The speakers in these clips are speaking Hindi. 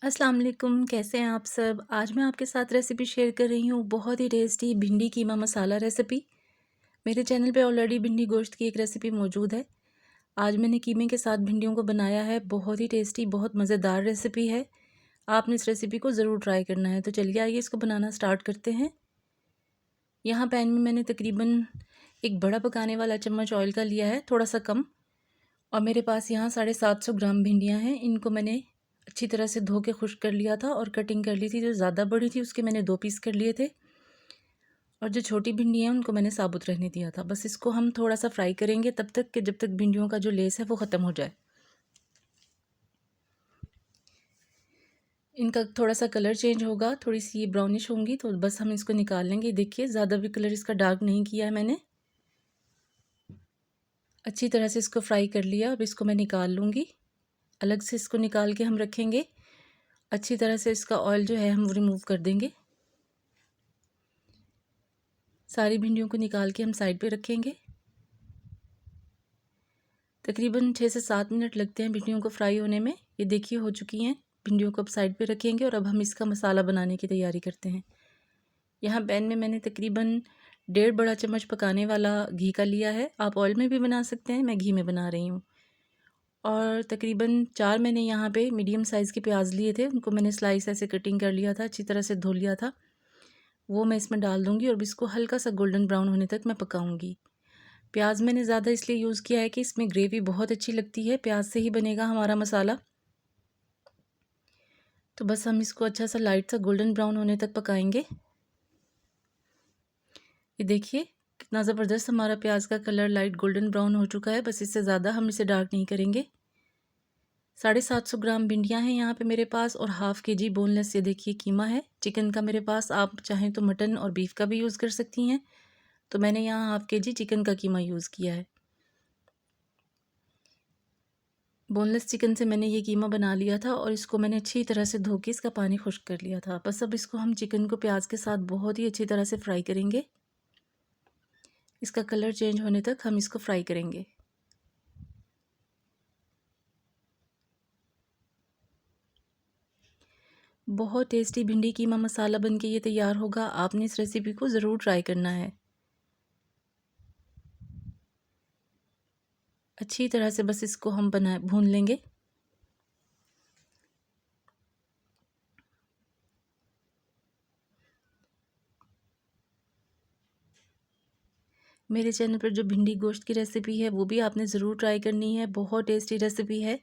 अस्सलाम वालेकुम, कैसे हैं आप सब। आज मैं आपके साथ रेसिपी शेयर कर रही हूँ, बहुत ही टेस्टी भिंडी कीमा मसाला रेसिपी। मेरे चैनल पे ऑलरेडी भिंडी गोश्त की एक रेसिपी मौजूद है। आज मैंने कीमे के साथ भिंडियों को बनाया है। बहुत ही टेस्टी, बहुत मज़ेदार रेसिपी है। आपने इस रेसिपी को ज़रूर ट्राई करना है। तो चलिए आइए इसको बनाना स्टार्ट करते हैं। यहाँ पैन में मैंने तकरीबन एक बड़ा पकाने वाला चम्मच ऑयल का लिया है, थोड़ा सा कम। और मेरे पास यहाँ 750 ग्राम भिंडियाँ हैं। इनको मैंने अच्छी तरह से धो के खुश्क कर लिया था और कटिंग कर ली थी। जो ज़्यादा बड़ी थी उसके मैंने 2 पीस कर लिए थे, और जो छोटी भिंडी हैं उनको मैंने साबुत रहने दिया था। बस इसको हम थोड़ा सा फ्राई करेंगे तब तक कि जब तक भिंडियों का जो लेस है वो ख़त्म हो जाए। इनका थोड़ा सा कलर चेंज होगा, थोड़ी सी ब्राउनिश होंगी, तो बस हम इसको निकाल लेंगे। देखिए ज़्यादा भी कलर इसका डार्क नहीं किया है मैंने। अच्छी तरह से इसको फ्राई कर लिया। अब इसको मैं निकाल लूँगी। अलग से इसको निकाल के हम रखेंगे। अच्छी तरह से इसका ऑयल जो है हम रिमूव कर देंगे। सारी भिंडियों को निकाल के हम साइड पे रखेंगे। तकरीबन 6 से 7 मिनट लगते हैं भिंडियों को फ्राई होने में। ये देखिए हो चुकी हैं। भिंडियों को अब साइड पे रखेंगे और अब हम इसका मसाला बनाने की तैयारी करते हैं। यहाँ पैन में मैंने तकरीबन 1.5 बड़ा चम्मच पकाने वाला घी का लिया है। आप ऑयल में भी बना सकते हैं, मैं घी में बना रही हूँ। और तकरीबन 4 मैंने यहाँ पे मीडियम साइज़ के प्याज लिए थे, उनको मैंने स्लाइस ऐसे कटिंग कर लिया था, अच्छी तरह से धो लिया था। वो मैं इसमें डाल दूँगी और इसको हल्का सा गोल्डन ब्राउन होने तक मैं पकाऊँगी। प्याज मैंने ज़्यादा इसलिए यूज़ किया है कि इसमें ग्रेवी बहुत अच्छी लगती है, प्याज से ही बनेगा हमारा मसाला। तो बस हम इसको अच्छा सा लाइट सा गोल्डन ब्राउन होने तक पकाएंगे। ये देखिए कितना ज़बरदस्त हमारा प्याज का कलर लाइट गोल्डन ब्राउन हो चुका है। बस इससे ज़्यादा हम इसे डार्क नहीं करेंगे। 750 ग्राम भिंडियाँ हैं यहाँ पे मेरे पास, और हाफ़ के जी बोनलेस ये देखिए कीमा है चिकन का मेरे पास। आप चाहें तो मटन और बीफ का भी यूज़ कर सकती हैं। तो मैंने यहाँ हाफ़ के जी चिकन का कीमा यूज़ किया है। बोनलेस चिकन से मैंने ये कीमा बना लिया था और इसको मैंने अच्छी तरह से धो के इसका पानी खुश्क कर लिया था। बस अब इसको हम चिकन को प्याज के साथ बहुत ही अच्छी तरह से फ्राई करेंगे। इसका कलर चेंज होने तक हम इसको फ्राई करेंगे। बहुत टेस्टी भिंडी कीमा मसाला बन के ये तैयार होगा। आपने इस रेसिपी को ज़रूर ट्राई करना है। अच्छी तरह से बस इसको हम भून लेंगे। मेरे चैनल पर जो भिंडी गोश्त की रेसिपी है वो भी आपने ज़रूर ट्राई करनी है। बहुत टेस्टी रेसिपी है।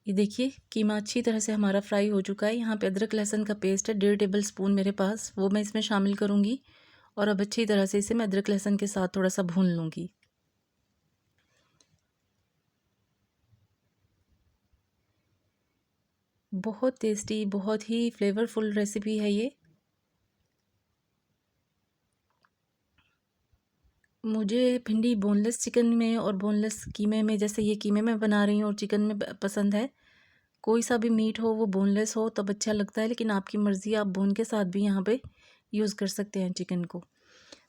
ये देखिए कीमा अच्छी तरह से हमारा फ्राई हो चुका है। यहाँ पे अदरक लहसुन का पेस्ट है 1.5 टेबल स्पून मेरे पास, वो मैं इसमें शामिल करूँगी। और अब अच्छी तरह से इसे मैं अदरक लहसुन के साथ थोड़ा सा भून लूँगी। बहुत टेस्टी, बहुत ही फ्लेवरफुल रेसिपी है ये। मुझे भिंडी बोनलेस चिकन में और बोनलेस कीमे में, जैसे ये कीमे में बना रही हूँ और चिकन में पसंद है। कोई सा भी मीट हो वो बोनलेस हो तब अच्छा लगता है, लेकिन आपकी मर्ज़ी, आप बोन के साथ भी यहाँ पे यूज़ कर सकते हैं चिकन को।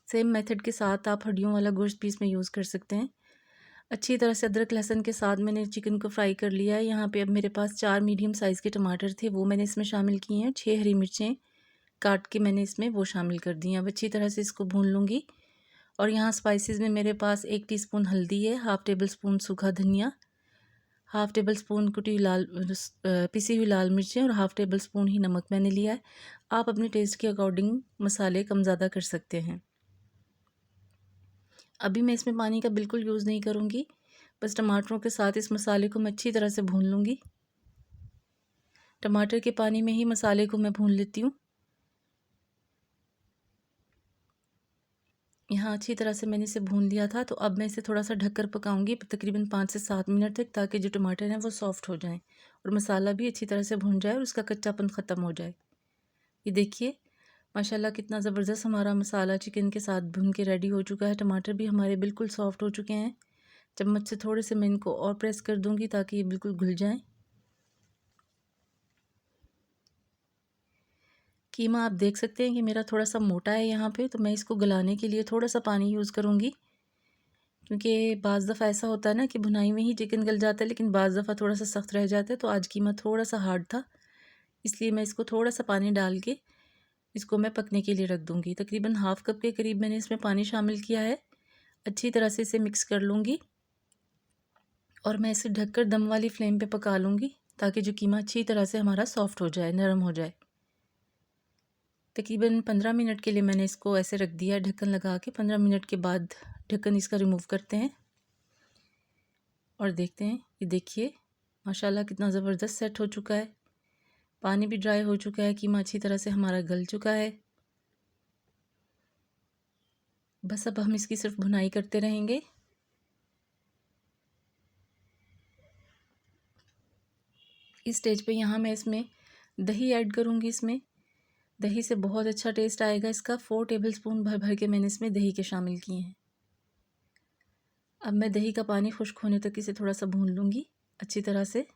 सेम मेथड के साथ आप हड्डियों वाला गोश्त पीस में यूज़ कर सकते हैं। अच्छी तरह से अदरक लहसुन के साथ मैंने चिकन को फ्राई कर लिया है। यहाँ पे अब मेरे पास 4 मीडियम साइज़ के टमाटर थे, वो मैंने इसमें शामिल किए हैं। 6 हरी मिर्चें काट के मैंने इसमें वो शामिल कर दी हैं। अब अच्छी तरह से इसको भून लूँगी। और यहाँ स्पाइसेस में मेरे पास 1 टीस्पून हल्दी है, हाफ़ टेबल स्पून सूखा धनिया, हाफ़ टेबल स्पून पिसी हुई लाल मिर्चें और हाफ़ टेबल स्पून ही नमक मैंने लिया है। आप अपने टेस्ट के अकॉर्डिंग मसाले कम ज़्यादा कर सकते हैं। अभी मैं इसमें पानी का बिल्कुल यूज़ नहीं करूँगी। बस टमाटरों के साथ इस मसाले को मैं अच्छी तरह से भून लूँगी। टमाटर के पानी में ही मसाले को मैं भून लेती हूँ। यहाँ अच्छी तरह से मैंने इसे भून लिया था। तो अब मैं इसे थोड़ा सा ढककर पकाऊंगी तकरीबन 5 से 7 मिनट तक, ताकि जो टमाटर हैं वो सॉफ्ट हो जाएं और मसाला भी अच्छी तरह से भून जाए और उसका कच्चापन ख़त्म हो जाए। ये देखिए माशाल्लाह कितना ज़बरदस्त हमारा मसाला चिकन के साथ भून के रेडी हो चुका है। टमाटर भी हमारे बिल्कुल सॉफ्ट हो चुके हैं। चम्मच से थोड़े से मैं इनको और प्रेस कर दूँगी ताकि ये बिल्कुल घुल जाएँ। कीमा आप देख सकते हैं कि मेरा थोड़ा सा मोटा है यहाँ पे, तो मैं इसको गलाने के लिए थोड़ा सा पानी यूज़ करूँगी। क्योंकि बाज़ दफ़ा ऐसा होता है ना कि भुनाई में ही चिकन गल जाता है, लेकिन बाज़ दफ़ा थोड़ा सा सख्त रह जाता है। तो आज कीमा थोड़ा सा हार्ड था, इसलिए मैं इसको थोड़ा सा पानी डाल के इसको मैं पकने के लिए रख दूँगी। तकरीबन हाफ़ कप के करीब मैंने इसमें पानी शामिल किया है। अच्छी तरह से इसे मिक्स कर लूँगी और मैं इसे ढककर दम वाली फ्लेम पे पका लूँगी, ताकि जो कीमा अच्छी तरह से हमारा सॉफ़्ट हो जाए, नरम हो जाए। तकरीबन 15 मिनट के लिए मैंने इसको ऐसे रख दिया ढक्कन लगा के। 15 मिनट के बाद ढक्कन इसका रिमूव करते हैं और देखते हैं। ये देखिए माशाल्लाह कितना ज़बरदस्त सेट हो चुका है। पानी भी ड्राई हो चुका है, कीमा अच्छी तरह से हमारा गल चुका है। बस अब हम इसकी सिर्फ भुनाई करते रहेंगे। इस स्टेज पे यहाँ मैं इसमें दही ऐड करूँगी। इसमें दही से बहुत अच्छा टेस्ट आएगा इसका। 4 टेबलस्पून भर भर के मैंने इसमें दही के शामिल किए हैं। अब मैं दही का पानी खुश्क होने तक इसे थोड़ा सा भून लूँगी अच्छी तरह से।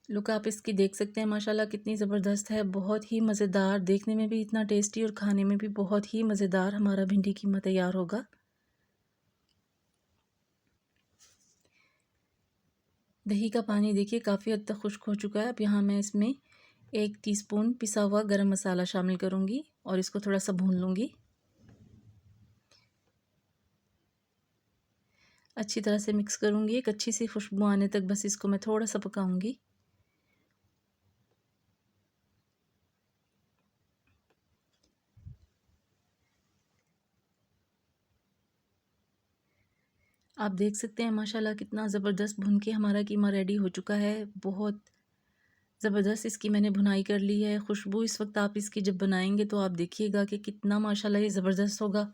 लुक आप इसकी देख सकते हैं माशाल्लाह कितनी ज़बरदस्त है, बहुत ही मज़ेदार, देखने में भी इतना टेस्टी और खाने में भी बहुत ही मज़ेदार हमारा भिंडी कीमा तैयार होगा। दही का पानी देखिए काफ़ी हद तक खुश्क हो चुका है। अब यहाँ मैं इसमें 1 टीस्पून पिसा हुआ गरम मसाला शामिल करूँगी और इसको थोड़ा सा भून लूँगी। अच्छी तरह से मिक्स करूँगी, एक अच्छी सी खुशबू आने तक बस इसको मैं थोड़ा सा पकाऊँगी। आप देख सकते हैं माशाल्लाह कितना ज़बरदस्त भुन के हमारा कीमा रेडी हो चुका है। बहुत ज़बरदस्त इसकी मैंने भुनाई कर ली है। खुशबू इस वक्त आप इसकी जब बनाएंगे तो आप देखिएगा कि कितना माशाल्लाह ये ज़बरदस्त होगा।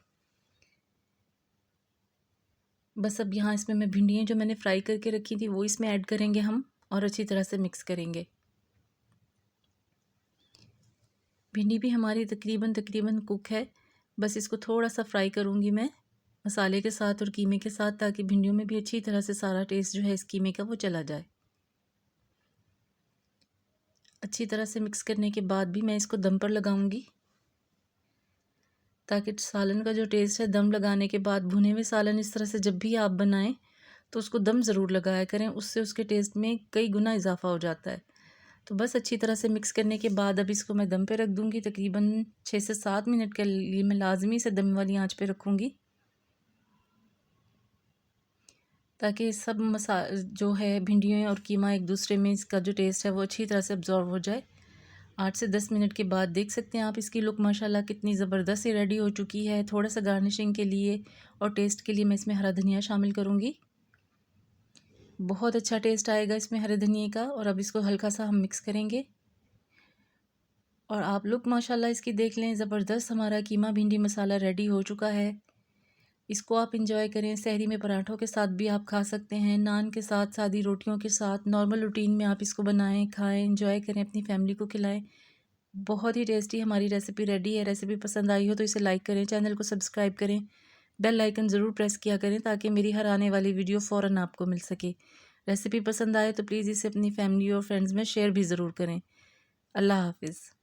बस अब यहाँ इसमें मैं भिंडियाँ जो मैंने फ्राई करके रखी थी वो इसमें ऐड करेंगे हम और अच्छी तरह से मिक्स करेंगे। भिंडी भी हमारी तकरीबन कुक है। बस इसको थोड़ा सा फ्राई करूँगी मैं मसाले के साथ और कीमे के साथ, ताकि भिंडियों में भी अच्छी तरह से सारा टेस्ट जो है इस कीमे का वो चला जाए। अच्छी तरह से मिक्स करने के बाद भी मैं इसको दम पर लगाऊंगी, ताकि सालन का जो टेस्ट है दम लगाने के बाद, भुने हुए सालन इस तरह से जब भी आप बनाएं तो उसको दम ज़रूर लगाया करें, उससे उसके टेस्ट में कई गुना इजाफा हो जाता है। तो बस अच्छी तरह से मिक्स करने के बाद अब इसको मैं दम पे रख दूँगी। तकरीबन 6 से 7 मिनट के लिए मैं लाजमी से दम वाली आंच पे रखूँगी, ताकि सब जो है भिंडियाँ और कीमा एक दूसरे में इसका जो टेस्ट है वो अच्छी तरह से अब्ज़ॉर्ब हो जाए। 8 से 10 मिनट के बाद देख सकते हैं आप इसकी लुक माशाल्लाह कितनी ज़बरदस्त सी रेडी हो चुकी है। थोड़ा सा गार्निशिंग के लिए और टेस्ट के लिए मैं इसमें हरा धनिया शामिल करूँगी। बहुत अच्छा टेस्ट आएगा इसमें हरे धनिए का। और अब इसको हल्का सा हम मिक्स करेंगे और आप लुक माशाल्लाह इसकी देख लें। ज़बरदस्त हमारा कीमा भिंडी मसाला रेडी हो चुका है। इसको आप इंजॉय करें। सहरी में पराठों के साथ भी आप खा सकते हैं, नान के साथ, सादी रोटियों के साथ, नॉर्मल रूटीन में आप इसको बनाएं, खाएं, इंजॉय करें, अपनी फैमिली को खिलाएं। बहुत ही टेस्टी हमारी रेसिपी रेडी है। रेसिपी पसंद आई हो तो इसे लाइक करें, चैनल को सब्सक्राइब करें, बेल आइकन ज़रूर प्रेस किया करें, ताकि मेरी हर आने वाली वीडियो फ़ौरन आपको मिल सके। रेसिपी पसंद आए तो प्लीज़ इसे अपनी फैमिली और फ्रेंड्स में शेयर भी ज़रूर करें। अल्लाह हाफ़िज़।